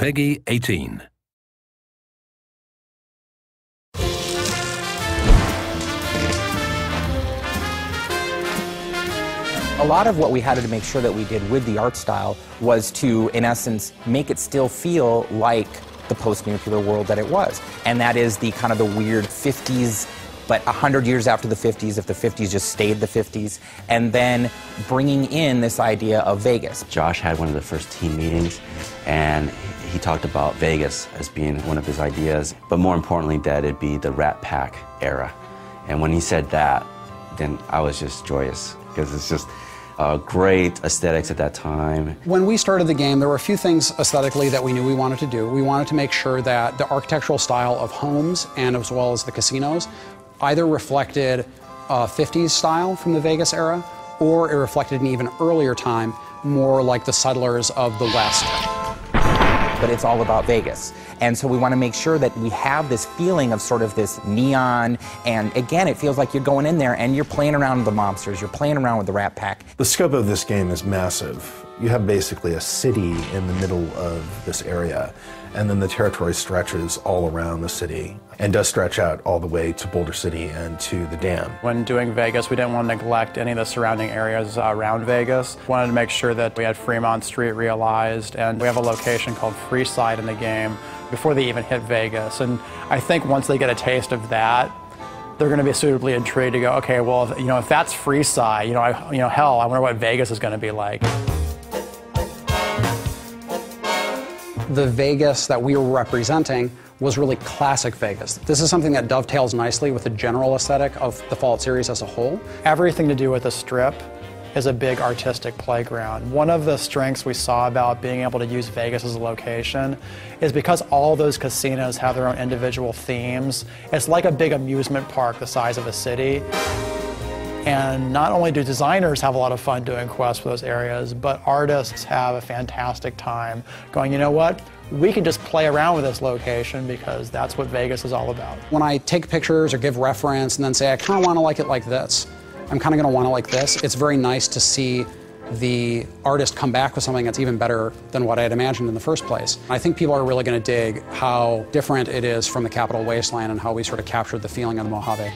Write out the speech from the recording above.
Peggy 18. A lot of what we had to make sure that we did with the art style was to, in essence, make it still feel like the post-nuclear world that it was. And that is the kind of the weird 50s, but 100 years after the 50s, if the 50s just stayed the 50s, and then bringing in this idea of Vegas. Josh had one of the first team meetings, and he talked about Vegas as being one of his ideas, but more importantly that it'd be the Rat Pack era. And when he said that, then I was just joyous, because it's just great aesthetics at that time. When we started the game, there were a few things aesthetically that we knew we wanted to do. We wanted to make sure that the architectural style of homes and as well as the casinos either reflected 50s style from the Vegas era, or it reflected an even earlier time, more like the settlers of the West. But it's all about Vegas. And so we want to make sure that we have this feeling of sort of this neon, and again, it feels like you're going in there and you're playing around with the mobsters, you're playing around with the Rat Pack. The scope of this game is massive. You have basically a city in the middle of this area, and then the territory stretches all around the city and does stretch out all the way to Boulder City and to the dam. When doing Vegas, we didn't want to neglect any of the surrounding areas around Vegas. We wanted to make sure that we had Fremont Street realized, and we have a location called Freeside in the game before they even hit Vegas. And I think once they get a taste of that, they're going to be suitably intrigued to go, okay, well, if that's Freeside, hell, I wonder what Vegas is going to be like. The Vegas that we were representing was really classic Vegas. This is something that dovetails nicely with the general aesthetic of the Fallout series as a whole. Everything to do with the Strip is a big artistic playground. One of the strengths we saw about being able to use Vegas as a location is because all those casinos have their own individual themes. It's like a big amusement park the size of a city. And not only do designers have a lot of fun doing quests for those areas, but artists have a fantastic time going, you know what? We can just play around with this location because that's what Vegas is all about. When I take pictures or give reference and then say, I kind of want to like it like this, I'm kind of going to want it like this, it's very nice to see the artist come back with something that's even better than what I had imagined in the first place. I think people are really going to dig how different it is from the Capital Wasteland and how we sort of captured the feeling of the Mojave.